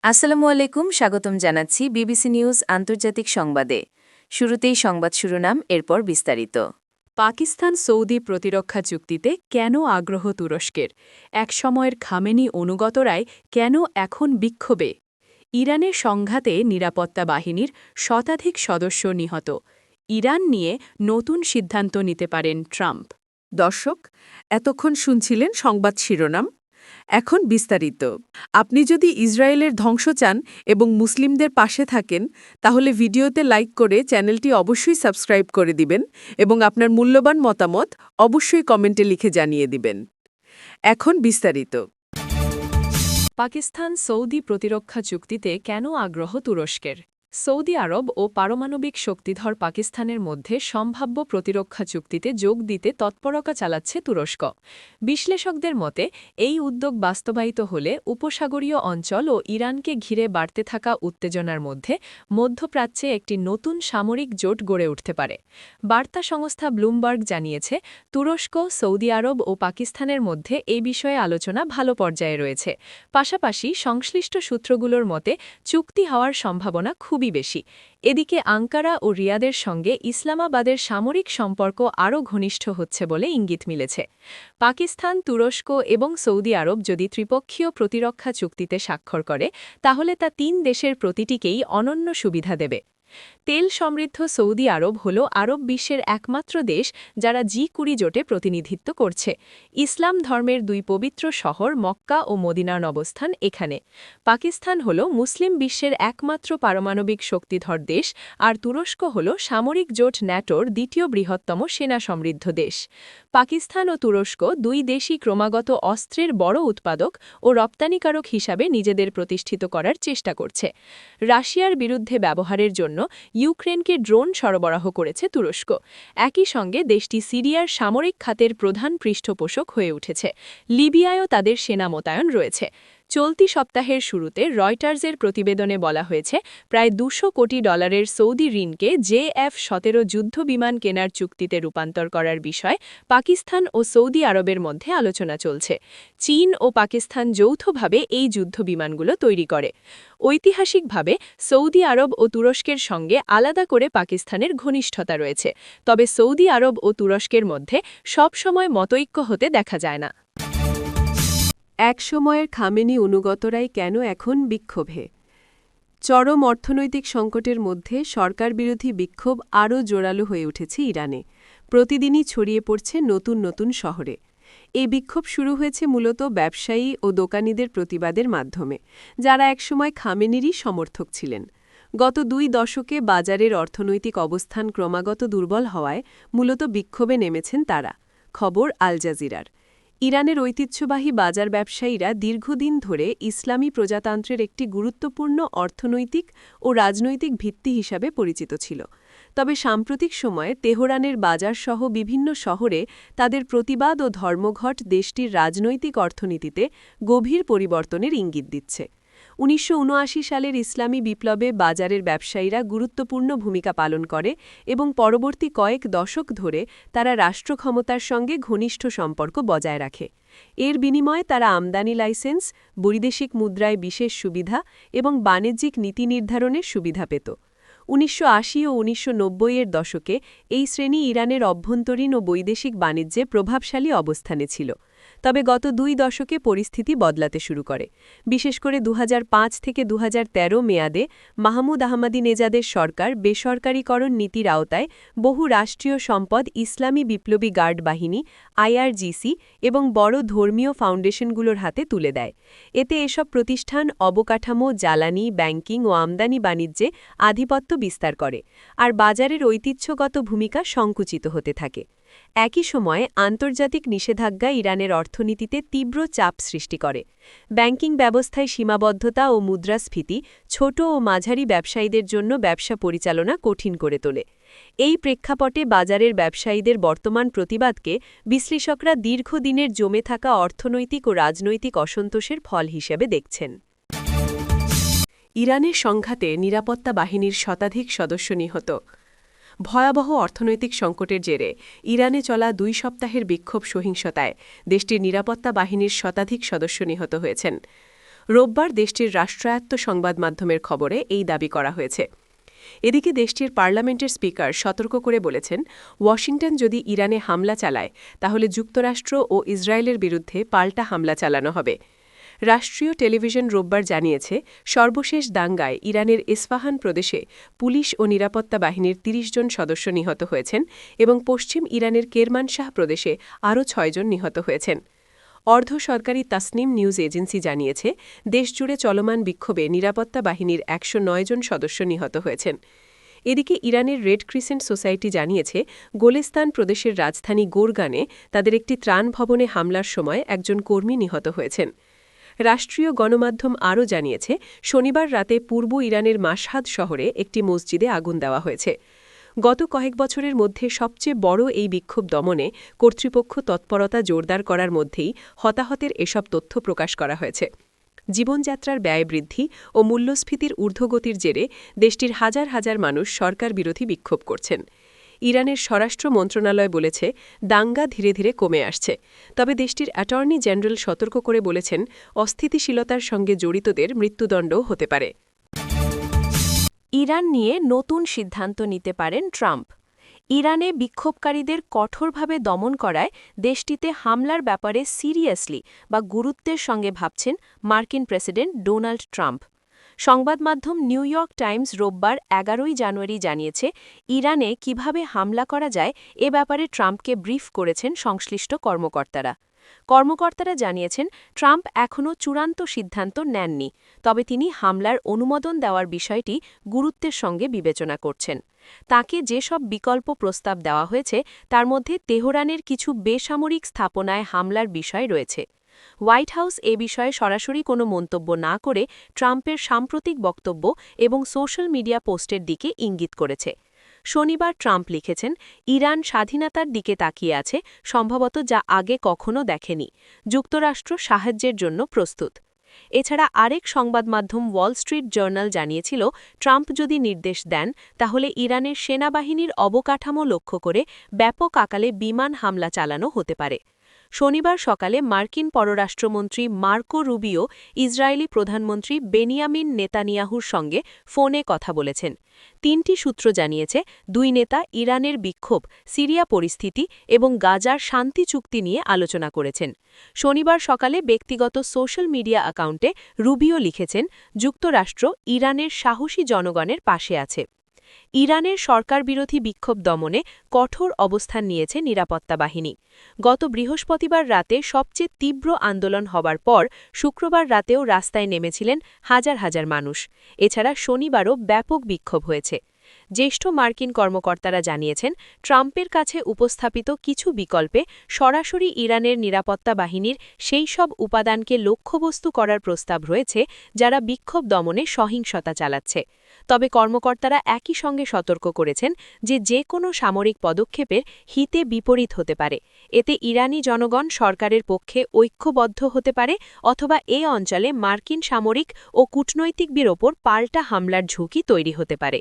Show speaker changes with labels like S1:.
S1: আসসালামু আলাইকুম, স্বাগতম জানাচ্ছি বিবিসি নিউজ আন্তর্জাতিক সংবাদে। শুরুতেই সংবাদ শিরোনাম, এরপর বিস্তারিত।
S2: পাকিস্তান সৌদি প্রতিরক্ষা চুক্তিতে কেন আগ্রহ তুরস্কের? একসময়ের খামেনি অনুগতরাই কেন এখন বিক্ষোভে? ইরানের সংঘাতে নিরাপত্তা বাহিনীর শতাধিক সদস্য নিহত। ইরান নিয়ে নতুন সিদ্ধান্ত নিতে পারেন ট্রাম্প।
S3: দর্শক, এতক্ষণ শুনছিলেন সংবাদ শিরোনাম। এখন বিস্তারিত। আপনি যদি ইসরায়েলের ধ্বংস চান এবং মুসলিমদের পাশে থাকেন, তাহলে ভিডিওতে লাইক করে চ্যানেলটি অবশ্যই সাবস্ক্রাইব করে দিবেন এবং আপনার মূল্যবান মতামত অবশ্যই কমেন্টে লিখে জানিয়ে দিবেন। এখন বিস্তারিত।
S2: পাকিস্তান সৌদি প্রতিরক্ষা চুক্তিতে কেন আগ্রহ তুরস্কের? সৌদি আরব ও পারমাণবিক শক্তিধর পাকিস্তানের মধ্যে সম্ভাব্য প্রতিরক্ষা চুক্তিতে যোগ দিতে তৎপরতা চালাচ্ছে তুরস্ক। বিশ্লেষকদের মতে এই উদ্যোগ বাস্তবায়িত হলে উপসাগরীয় অঞ্চল ও ইরানকে ঘিরে বাড়তে থাকা উত্তেজনার মধ্যে মধ্যপ্রাচ্যে একটি নতুন সামরিক জোট গড়ে উঠতে পারে। বার্তা সংস্থা ব্লুমবার্গ জানিয়েছে, তুরস্ক, সৌদি আরব ও পাকিস্তানের মধ্যে এই বিষয়ে আলোচনা ভালো পর্যায়ে রয়েছে। পাশাপাশি সংশ্লিষ্ট সূত্রগুলোর মতে চুক্তি হওয়ার সম্ভাবনা খুবই বেশি। এদিকে আঙ্কারা ও রিয়াদের সঙ্গে ইসলামাবাদের সামরিক সম্পর্ক আরও ঘনিষ্ঠ হচ্ছে বলে ইঙ্গিত মিলেছে। পাকিস্তান, তুরস্ক এবং সৌদি আরব যদি ত্রিপক্ষীয় প্রতিরক্ষা চুক্তিতে স্বাক্ষর করে, তাহলে তা তিন দেশের প্রতিটিকেই অনন্য সুবিধা দেবে। তেল সমৃদ্ধ সৌদি আরব হল আরব বিশ্বের একমাত্র দেশ যারা জি20 জোটে প্রতিনিধিত্ব করছে। ইসলাম ধর্মের দুই পবিত্র শহর মক্কা ও মদিনার অবস্থান এখানে। পাকিস্তান হল মুসলিম বিশ্বের একমাত্র পারমাণবিক শক্তিধর দেশ, আর তুরস্ক হল সামরিক জোট ন্যাটোর দ্বিতীয় বৃহত্তম সেনা সমৃদ্ধ দেশ। পাকিস্তান ও তুরস্ক দুই দেশই ক্রমাগত অস্ত্রের বড় উৎপাদক ও রপ্তানিকারক হিসাবে নিজেদের প্রতিষ্ঠিত করার চেষ্টা করছে। রাশিয়ার বিরুদ্ধে ব্যবহারের জন্য ইউক্রেনকে ড্রোন সরবরাহ করেছে তুরস্ক। একই সঙ্গে দেশটি সিরিয়ার সামরিক খাতের প্রধান পৃষ্ঠপোষক হয়ে উঠেছে। লিবিয়ায়ও তাদের সেনা মোতায়েন রয়েছে। চলতি সপ্তাহের শুরুতে রয়টার্সের প্রতিবেদনে বলা হয়েছে, প্রায় $200 কোটি সৌদি ঋণকে JF-17 যুদ্ধবিমান কেনার চুক্তিতে রূপান্তর করার বিষয় পাকিস্তান ও সৌদি আরবের মধ্যে আলোচনা চলছে। চীন ও পাকিস্তান যৌথভাবে এই যুদ্ধবিমানগুলো তৈরি করে। ঐতিহাসিকভাবে সৌদি আরব ও তুরস্কের সঙ্গে আলাদা করে পাকিস্তানের ঘনিষ্ঠতা রয়েছে, তবে সৌদি আরব ও তুরস্কের মধ্যে সবসময় মতৈক্য হতে দেখা যায় না।
S3: একসময়ের খামেনি অনুগতরাই কেন এখন বিক্ষোভে? চরম অর্থনৈতিক সংকটের মধ্যে সরকারবিরোধী বিক্ষোভ আরও জোরালো হয়ে উঠেছে ইরানে। প্রতিদিনই ছড়িয়ে পড়ছে নতুন নতুন শহরে। এই বিক্ষোভ শুরু হয়েছে মূলত ব্যবসায়ী ও দোকানীদের প্রতিবাদের মাধ্যমে, যারা একসময় খামেনিরই সমর্থক ছিলেন। গত 2 দশকে বাজারের অর্থনৈতিক অবস্থান ক্রমাগত দুর্বল হওয়ায় মূলত বিক্ষোভে নেমেছেন তারা। খবর আল জাজিরার। ইরানের ঐতিহ্যবাহী বাজার ব্যবসায়ীরা দীর্ঘদিন ধরে ইসলামী প্রজাতন্ত্রের একটি গুরুত্বপূর্ণ অর্থনৈতিক ও রাজনৈতিক ভিত্তি হিসাবে পরিচিত ছিল। তবে সাম্প্রতিক সময়ে তেহরানের বাজারসহ বিভিন্ন শহরে তাদের প্রতিবাদ ও ধর্মঘট দেশটির রাজনৈতিক অর্থনীতিতে গভীর পরিবর্তনের ইঙ্গিত দিচ্ছে। 1979 সালের ইসলামী বিপ্লবে বাজারের ব্যবসায়ীরা গুরুত্বপূর্ণ ভূমিকা পালন করে এবং পরবর্তী কয়েক দশক ধরে তারা রাষ্ট্র ক্ষমতার সঙ্গে ঘনিষ্ঠ সম্পর্ক বজায় রাখে। এর বিনিময়ে তারা আমদানি লাইসেন্স, বৈদেশিক মুদ্রায় বিশেষ সুবিধা এবং বাণিজ্যিক নীতি নির্ধারণের সুবিধা পেত। 1980 ও 1990-এর দশকে এই শ্রেণী ইরানের অভ্যন্তরীণ ও বৈদেশিক বাণিজ্যে প্রভাবশালী অবস্থানে ছিল। তবে গত 2 দশকে পরিস্থিতি বদলাতে শুরু করে। বিশেষ করে 2005 থেকে 2013 মেয়াদে মাহমুদ আহমাদিনেজাদের সরকার বেসরকারীকরণ নীতির আওতায় বহু রাষ্ট্রীয় সম্পদ ইসলামী বিপ্লবী গার্ড বাহিনী IRGC এবং বড় ধর্মীয় ফাউন্ডেশনগুলোর হাতে তুলে দেয়। এতে এসব প্রতিষ্ঠান অবকাঠামো, জ্বালানি, ব্যাংকিং ও আমদানি বাণিজ্যে আধিপত্য বিস্তার করে, আর বাজারের ঐতিহ্যগত ভূমিকা সংকুচিত হতে থাকে। একই সময়ে আন্তর্জাতিক নিষেধাজ্ঞা ইরানের অর্থনীতিতে তীব্র চাপ সৃষ্টি করে। ব্যাংকিং ব্যবস্থায় সীমাবদ্ধতা ও মুদ্রাস্ফীতি ছোট ও মাঝারি ব্যবসায়ীদের জন্য ব্যবসা পরিচালনা কঠিন করে তোলে। এই প্রেক্ষাপটে বাজারের ব্যবসায়ীদের বর্তমান প্রতিবাদকে বিশ্লেষকরা দীর্ঘদিনের জমে থাকা অর্থনৈতিক ও রাজনৈতিক অসন্তোষের ফল হিসেবে দেখছেন। ইরানের সংঘাতে নিরাপত্তা বাহিনীর শতাধিক সদস্য নিহত। ভয়াবহ অর্থনৈতিক সংকটের জেরে ইরানে চলা 2 সপ্তাহের বিক্ষোভ সহিংসতায় দেশটির নিরাপত্তা বাহিনীর শতাধিক সদস্য নিহত হয়েছেন। রোববার দেশটির রাষ্ট্রায়ত্ত সংবাদ মাধ্যমের খবরে এই দাবি করা হয়েছে। এদিকে দেশটির পার্লামেন্টের স্পিকার সতর্ক করে বলেছেন, ওয়াশিংটন যদি ইরানে হামলা চালায় তাহলে যুক্তরাষ্ট্র ও ইসরায়েলের বিরুদ্ধে পাল্টা হামলা চালানো হবে। রাষ্ট্রীয় টেলিভিশন রোববার জানিয়েছে, সর্বশেষ দাঙ্গায় ইরানের ইস্পাহান প্রদেশে পুলিশ ও নিরাপত্তা বাহিনীর ৩০ জন সদস্য নিহত হয়েছেন এবং পশ্চিম ইরানের কেরমানশাহ প্রদেশে আরও ৬ জন নিহত হয়েছেন। অর্ধ সরকারি তাসনিম নিউজ এজেন্সি জানিয়েছে, দেশজুড়ে চলমান বিক্ষোভে নিরাপত্তা বাহিনীর ১০৯ জন সদস্য নিহত হয়েছেন। এদিকে ইরানের রেড ক্রিসেন্ট সোসাইটি জানিয়েছে, গোলেস্তান প্রদেশের রাজধানী গোরগানে তাদের একটি ত্রাণ ভবনে হামলার সময় একজন কর্মী নিহত হয়েছেন। রাষ্ট্রীয় গণমাধ্যম আরও জানিয়েছে, শনিবার রাতে পূর্ব ইরানের মাশহাদ শহরে একটি মসজিদে আগুন দেওয়া হয়েছে। গত কয়েক বছরের মধ্যে সবচেয়ে বড় এই বিক্ষোভ দমনে কর্তৃপক্ষ তৎপরতা জোরদার করার মধ্যেই হতাহতের এসব তথ্য প্রকাশ করা হয়েছে। জীবনযাত্রার ব্যয় বৃদ্ধি ও মূল্যস্ফীতির ঊর্ধ্বগতির জেরে দেশটির হাজার হাজার মানুষ সরকার বিরোধী বিক্ষোভ করছেন। ইরানের স্বরাষ্ট্র মন্ত্রণালয় বলেছে, দাঙ্গা ধীরে ধীরে কমে আসছে। তবে দেশটির অ্যাটর্নি জেনারেল সতর্ক করে বলেছেন, অস্থিতিশীলতার সঙ্গে জড়িতদের মৃত্যুদণ্ডও হতে পারে।
S1: ইরান নিয়ে নতুন সিদ্ধান্ত নিতে পারেন ট্রাম্প। ইরানে বিক্ষোভকারীদের কঠোরভাবে দমন করায় দেশটিতে হামলার ব্যাপারে সিরিয়াসলি বা গুরুত্বের সঙ্গে ভাবছেন মার্কিন প্রেসিডেন্ট ডোনাল্ড ট্রাম্প। সংবাদ মাধ্যম নিউ ইয়র্ক টাইমস রোববার ১১ জানুয়ারি জানিয়েছে, ইরানে কিভাবে হামলা করা যায় এ ব্যাপারে ট্রাম্পকে ব্রিফ করেছেন সংশ্লিষ্ট কর্মকর্তারা। কর্মকর্তারা জানিয়েছেন, ট্রাম্প এখনও চূড়ান্ত সিদ্ধান্ত নেননি, তবে তিনি হামলার অনুমোদন দেওয়ার বিষয়টি গুরুত্বের সঙ্গে বিবেচনা করছেন। তাকে যেসব বিকল্প প্রস্তাব দেওয়া হয়েছে তার মধ্যে তেহরানের কিছু বেসামরিক স্থাপনায় হামলার বিষয় রয়েছে। হোয়াইট হাউস এ বিষয়ে সরাসরি কোনো মন্তব্য না করে ট্রাম্পের সাম্প্রতিক বক্তব্য এবং সোশ্যাল মিডিয়া পোস্টের দিকে ইঙ্গিত করেছে। শনিবার ট্রাম্প লিখেছেন, ইরান স্বাধীনতার দিকে তাকিয়ে আছে, সম্ভবত যা আগে কখনো দেখেনি। যুক্তরাষ্ট্র সাহায্যের জন্য প্রস্তুত। এছাড়া আরেক সংবাদ মাধ্যম ওয়াল স্ট্রিট জার্নাল জানিয়েছিল, ট্রাম্প যদি নির্দেশ দেন তাহলে ইরানের সেনাবাহিনীর অবকাঠামো লক্ষ্য করে ব্যাপক আকারে বিমান হামলা চালানো হতে পারে। শনিবার সকালে মার্কিন পররাষ্ট্রমন্ত্রী মার্কো রুবিও ইসরায়েলি প্রধানমন্ত্রী বেনিয়ামিন নেতানিয়াহুর সঙ্গে ফোনে কথা বলেছেন। ৩টি সূত্র জানিয়েছে, দুই নেতা ইরানের বিক্ষোভ, সিরিয়া পরিস্থিতি এবং গাজার শান্তি চুক্তি নিয়ে আলোচনা করেছেন। শনিবার সকালে ব্যক্তিগত সোশ্যাল মিডিয়া অ্যাকাউন্টে রুবিও লিখেছেন, যুক্তরাষ্ট্র ইরানের সাহসী জনগণের পাশে আছে। ইরানের সরকারবিরোধী বিক্ষোভ দমনে কঠোর অবস্থান নিয়েছে নিরাপত্তা বাহিনী। গত বৃহস্পতিবার রাতে সবচেয়ে তীব্র আন্দোলন হবার পর শুক্রবার রাতেও রাস্তায় নেমেছিলেন হাজার হাজার মানুষ। এছাড়া শনিবারও ব্যাপক বিক্ষোভ হয়েছে। জ্যেষ্ঠ মার্কিন কর্মকর্তারা জানিয়েছেন, ট্রাম্পের কাছে উপস্থাপিত কিছু বিকল্পে সরাসরি ইরানের নিরাপত্তা বাহিনীর সেই সব উপাদানকে লক্ষ্যবস্তু করার প্রস্তাব রয়েছে যারা বিক্ষোভ দমনে সহিংসতা চালাচ্ছে। তবে কর্মকর্তারা একই সঙ্গে সতর্ক করেছেন যে কোনো সামরিক পদক্ষেপের হিতে বিপরীত হতে পারে। এতে ইরানি জনগণ সরকারের পক্ষে ঐক্যবদ্ধ হতে পারে অথবা এ অঞ্চলে মার্কিন সামরিক ও কূটনৈতিকদের ওপর পাল্টা হামলার ঝুঁকি তৈরি হতে পারে।